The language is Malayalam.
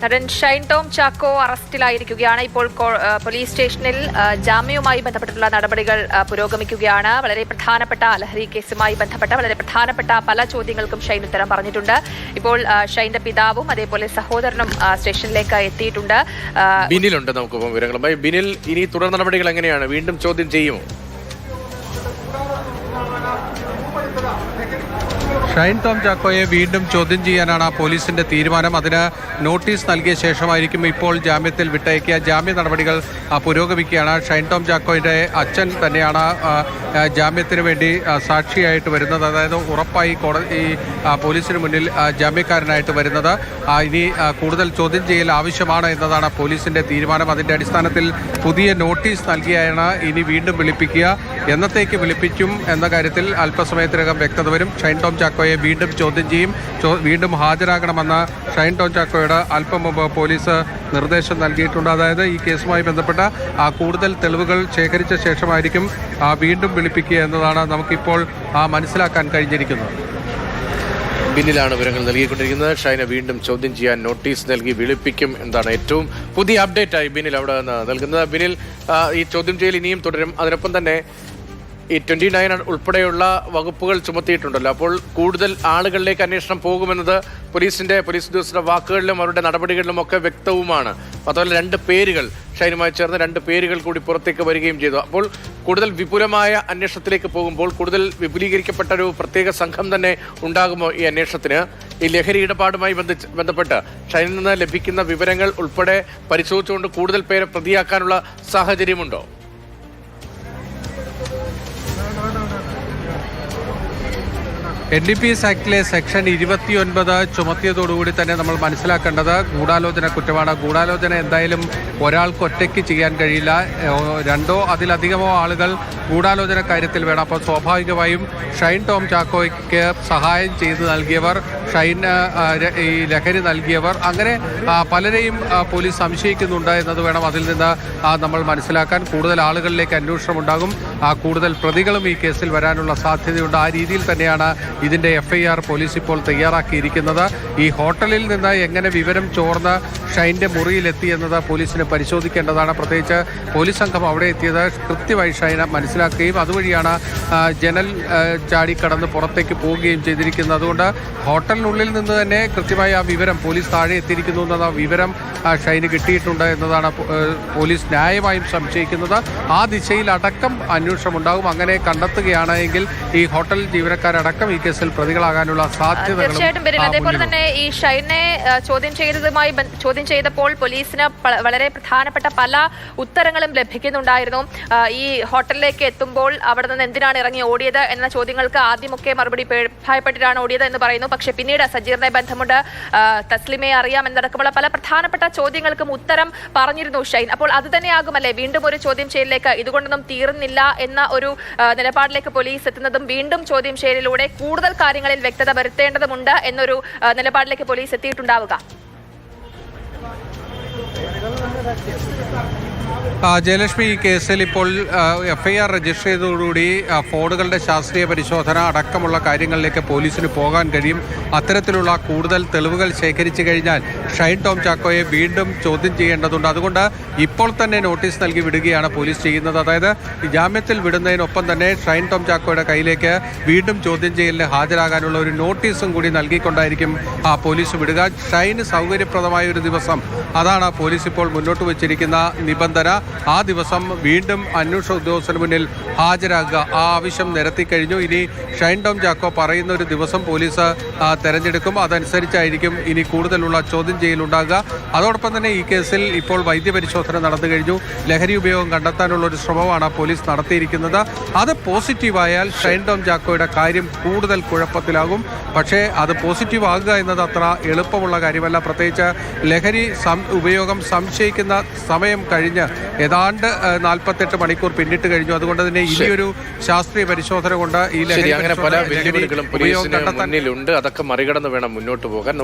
നടൻ ഷൈൻ ടോം ചാക്കോ അറസ്റ്റിലായിരിക്കുകയാണ്. ഇപ്പോൾ പോലീസ് സ്റ്റേഷനിൽ ജാമ്യവുമായി ബന്ധപ്പെട്ടിട്ടുള്ള നടപടികൾ പുരോഗമിക്കുകയാണ്. വളരെ പ്രധാനപ്പെട്ട ലഹരി കേസുമായി ബന്ധപ്പെട്ട വളരെ പ്രധാനപ്പെട്ട പല ചോദ്യങ്ങൾക്കും ഷൈൻ ഉത്തരം പറഞ്ഞിട്ടുണ്ട്. ഇപ്പോൾ ഷൈന്റെ പിതാവും അതേപോലെ സഹോദരനും സ്റ്റേഷനിലേക്ക് എത്തിയിട്ടുണ്ട്. ബിനിലുണ്ട് നമുക്ക് വിവരങ്ങളുമായി. ബിനിൽ, ഇനി തുടർ നടപടികൾ എങ്ങനെയാണ്? വീണ്ടും ചോദ്യം ചെയ്യുമോ? ഷൈൻ ടോം ചാക്കോയെ വീണ്ടും ചോദ്യം ചെയ്യാനാണ് പോലീസിന്റെ തീരുമാനം. അതിന് നോട്ടീസ് നൽകിയ ശേഷമായിരിക്കും ഇപ്പോൾ ജാമ്യത്തിൽ വിട്ടയക്കുക. ജാമ്യ നടപടികൾ പുരോഗമിക്കുകയാണ്. ഷൈൻ ടോം ചാക്കോയുടെ അച്ഛൻ തന്നെയാണ് ജാമ്യത്തിന് വേണ്ടി സാക്ഷിയായിട്ട് വരുന്നത്. അതായത് ഉറപ്പായി പോലീസിന് മുന്നിൽ ജാമ്യക്കാരനായിട്ട് വരുന്നത്. ഇനി കൂടുതൽ ചോദ്യം ചെയ്യൽ ആവശ്യമാണ് എന്നതാണ് പോലീസിന്റെ തീരുമാനം. അതിന്റെ അടിസ്ഥാനത്തിൽ പുതിയ നോട്ടീസ് നൽകിയാണ് ഇനി വീണ്ടും വിളിപ്പിക്കുക. എന്നത്തേക്ക് വിളിപ്പിക്കും എന്ന കാര്യത്തിൽ അല്പസമയത്തിനകം വ്യക്തത വരും. ഷൈൻ ടോം ചാക്കോയെ വീണ്ടും ചോദ്യം ചെയ്യും. വീണ്ടും ഹാജരാകണമെന്ന് ഷൈൻ ടോം ചാക്കോയോട് അല്പം മുമ്പ് പോലീസ് നിർദ്ദേശം നൽകിയിട്ടുണ്ട്. അതായത് ഈ കേസുമായി ബന്ധപ്പെട്ട കൂടുതൽ തെളിവുകൾ ശേഖരിച്ച ശേഷമായിരിക്കും വീണ്ടും വിളിപ്പിക്കുക എന്നതാണ് നമുക്കിപ്പോൾ മനസ്സിലാക്കാൻ കഴിഞ്ഞിരിക്കുന്നത്. ബിന്നിലാണ് വിവരങ്ങൾ നൽകിക്കൊണ്ടിരിക്കുന്നത്. ഷൈനെ വീണ്ടും ചോദ്യം ചെയ്യാൻ നോട്ടീസ് നൽകി വിളിപ്പിക്കും എന്നാണ് ഏറ്റവും പുതിയ അപ്ഡേറ്റ് ആയി ബിനിൽ അവിടെ നിന്ന് നൽകുന്നത്. ബിനിൽ, ഈ ചോദ്യം ചെയ്യൽ ഇനിയും തുടരും. അതിനൊപ്പം തന്നെ ഈ 29 ഉൾപ്പെടെയുള്ള വകുപ്പുകൾ ചുമത്തിയിട്ടുണ്ടല്ലോ. അപ്പോൾ കൂടുതൽ ആളുകളിലേക്ക് അന്വേഷണം പോകുമെന്നത് പോലീസ് ഉദ്യോഗസ്ഥരുടെ വാക്കുകളിലും അവരുടെ നടപടികളിലും ഒക്കെ വ്യക്തവുമാണ്. അതുപോലെ 2 പേരുകൾ, ഷൈനുമായി ചേർന്ന് 2 പേരുകൾ കൂടി പുറത്തേക്ക് വരികയും ചെയ്തു. അപ്പോൾ കൂടുതൽ വിപുലമായ അന്വേഷണത്തിലേക്ക് പോകുമ്പോൾ കൂടുതൽ വിപുലീകരിക്കപ്പെട്ട ഒരു പ്രത്യേക സംഘം തന്നെ ഉണ്ടാകുമോ ഈ അന്വേഷണത്തിന്? ഈ ലഹരി ഇടപാടുമായി ബന്ധപ്പെട്ട് ഷൈനിൽ നിന്ന് ലഭിക്കുന്ന വിവരങ്ങൾ ഉൾപ്പെടെ പരിശോധിച്ചുകൊണ്ട് കൂടുതൽ പേരെ പ്രതിയാക്കാനുള്ള സാഹചര്യമുണ്ടോ? NDPS ആക്ടിലെ സെക്ഷൻ 29 ചുമത്തിയതോടുകൂടി തന്നെ നമ്മൾ മനസ്സിലാക്കേണ്ടത് ഗൂഢാലോചന കുറ്റമാണ്. ഗൂഢാലോചന എന്തായാലും ഒരാൾക്ക് ഒറ്റയ്ക്ക് ചെയ്യാൻ കഴിയില്ല. 2 അതിലധികമോ ആളുകൾ ഗൂഢാലോചന കാര്യത്തിൽ വേണം. അപ്പോൾ സ്വാഭാവികമായും ഷൈൻ ടോം ചാക്കോയ്ക്ക് സഹായം ചെയ്ത് നൽകിയവർ, ഷൈന് ഈ ലഹരി നൽകിയവർ, അങ്ങനെ പലരെയും പോലീസ് സംശയിക്കുന്നുണ്ട് എന്നത് വേണം അതിൽ നിന്ന് നമ്മൾ മനസ്സിലാക്കാൻ. കൂടുതൽ ആളുകളിലേക്ക് അന്വേഷണം ഉണ്ടാകും. കൂടുതൽ പ്രതികളും ഈ കേസിൽ വരാനുള്ള സാധ്യതയുണ്ട്. ആ രീതിയിൽ തന്നെയാണ് ഇതിന്റെ FIR പോലീസ് ഇപ്പോൾ തയ്യാറാക്കിയിരിക്കുന്നത്. ഈ ഹോട്ടലിൽ നിന്ന് എങ്ങനെ വിവരം ചോർന്ന് ഷൈൻ്റെ മുറിയിലെത്തി എന്നത് പോലീസിന് പരിശോധിക്കേണ്ടതാണ്. പ്രത്യേകിച്ച് പോലീസ് സംഘം അവിടെ എത്തിയത് കൃത്യമായി ഷൈനെ മനസ്സിലാക്കുകയും അതുവഴിയാണ് ജനൽ ചാടിക്കടന്ന് പുറത്തേക്ക് പോവുകയും ചെയ്തിരിക്കുന്നത്. അതുകൊണ്ട് ഹോട്ടലിനുള്ളിൽ നിന്ന് തന്നെ കൃത്യമായി ആ വിവരം, പോലീസ് താഴെ എത്തിയിരിക്കുന്നു എന്ന വിവരം ഷൈന് കിട്ടിയിട്ടുണ്ട് എന്നതാണ് പോലീസ് ന്യായമായും സംശയിക്കുന്നത്. ആ ദിശയിൽ അടക്കം അന്വേഷണം ഉണ്ടാകും. അങ്ങനെ കണ്ടെത്തുകയാണെങ്കിൽ ഈ ഹോട്ടൽ ജീവനക്കാരടക്കം ഈ കേസിൽ പ്രതികളാകാനുള്ള സാധ്യത. തീർച്ചയായിട്ടും വരും. അതേപോലെ തന്നെ ഈ ഷൈനെ ചോദ്യം ചെയ്തപ്പോൾ പോലീസിന് വളരെ പ്രധാനപ്പെട്ട പല ഉത്തരങ്ങളും ലഭിക്കുന്നുണ്ടായിരുന്നു. ഈ ഹോട്ടലിലേക്ക് എത്തുമ്പോൾ അവിടെ നിന്ന് എന്തിനാണ് ഇറങ്ങി ഓടിയത് എന്ന ചോദ്യങ്ങൾക്ക് ആദ്യമൊക്കെ മറുപടി ഭയപ്പെട്ടിട്ടാണ് ഓടിയത് എന്ന് പറയുന്നു. പക്ഷെ പിന്നീട് സജീറിനെ ബന്ധമുണ്ട്, തസ്ലിമയെ അറിയാം എന്നടക്കമുള്ള പല പ്രധാനപ്പെട്ട ചോദ്യങ്ങൾക്കും ഉത്തരം പറഞ്ഞിരുന്നു ഷൈൻ. അപ്പോൾ അത് തന്നെയാകുമല്ലേ വീണ്ടും ഒരു ചോദ്യം ചെയ്യലിലേക്ക്, ഇതുകൊണ്ടൊന്നും തീർന്നില്ല എന്ന ഒരു നിലപാടിലേക്ക് പോലീസ് എത്തുന്നതും വീണ്ടും ചോദ്യം ചെയ്യലിലൂടെ കൂടുതൽ കാര്യങ്ങളിൽ വ്യക്തത വരുത്തേണ്ടതുണ്ട് എന്നൊരു നിലപാടിലേക്ക് പോലീസ് എത്തിയിട്ടുണ്ടാവുക? ജയലക്ഷ്മി, ഈ കേസിൽ ഇപ്പോൾ FIR രജിസ്റ്റർ ചെയ്തതോടുകൂടി ഫോണുകളുടെ ശാസ്ത്രീയ പരിശോധന അടക്കമുള്ള കാര്യങ്ങളിലേക്ക് പോലീസിന് പോകാൻ കഴിയും. അത്തരത്തിലുള്ള കൂടുതൽ തെളിവുകൾ ശേഖരിച്ചു കഴിഞ്ഞാൽ ഷൈൻ ടോം ചാക്കോയെ വീണ്ടും ചോദ്യം ചെയ്യേണ്ടതുണ്ട്. അതുകൊണ്ട് ഇപ്പോൾ തന്നെ നോട്ടീസ് നൽകി വിടുകയാണ് പോലീസ് ചെയ്യുന്നത്. അതായത് ജാമ്യത്തിൽ വിടുന്നതിനൊപ്പം തന്നെ ഷൈൻ ടോം ചാക്കോയുടെ കയ്യിലേക്ക് വീണ്ടും ചോദ്യം ചെയ്യലിന് ഹാജരാകാനുള്ള ഒരു നോട്ടീസും കൂടി നൽകിക്കൊണ്ടായിരിക്കും പോലീസ് വിടുക. ഷൈന് സൗകര്യപ്രദമായ ഒരു ദിവസം, അതാണ് പോലീസ് ഇപ്പോൾ മുന്നോട്ട് വച്ചിരിക്കുന്ന നിബന്ധന. ആ ദിവസം വീണ്ടും അന്വേഷണ ഉദ്യോഗസ്ഥന് മുന്നിൽ ഹാജരാകുക. ആ ആവശ്യം നിരത്തിക്കഴിഞ്ഞു. ഇനി ഷൈൻ ടോം ചാക്കോ പറയുന്ന ഒരു ദിവസം പോലീസ് തെരഞ്ഞെടുക്കും. അതനുസരിച്ചായിരിക്കും ഇനി കൂടുതലുള്ള ചോദ്യം ചെയ്യലുണ്ടാകുക. അതോടൊപ്പം തന്നെ ഈ കേസിൽ ഇപ്പോൾ വൈദ്യപരിശോധന നടന്നു കഴിഞ്ഞു. ലഹരി ഉപയോഗം കണ്ടെത്താനുള്ള ഒരു ശ്രമമാണ് പോലീസ് നടത്തിയിരിക്കുന്നത്. അത് പോസിറ്റീവായാൽ ഷൈൻ ടോം ചാക്കോയുടെ കാര്യം കൂടുതൽ കുഴപ്പത്തിലാകും. പക്ഷേ അത് പോസിറ്റീവ് ആകുക എന്നത് അത്ര എളുപ്പമുള്ള കാര്യമല്ല. പ്രത്യേകിച്ച് ലഹരി ഉപയോഗം സംശയിക്കുന്ന സമയം കഴിഞ്ഞ് ഏതാണ്ട് 48 മണിക്കൂർ പിന്നിട്ട് കഴിഞ്ഞു. അതുകൊണ്ട് തന്നെ ഇനിയൊരു ശാസ്ത്രീയ പരിശോധന കൊണ്ട് ഈ ലഹരി അങ്ങനെ പല വെല്ലുവിളികളും പോലീസിന് മുന്നിലുണ്ട്. അതൊക്കെ മറികടന്ന് വേണം മുന്നോട്ട് പോകാൻ.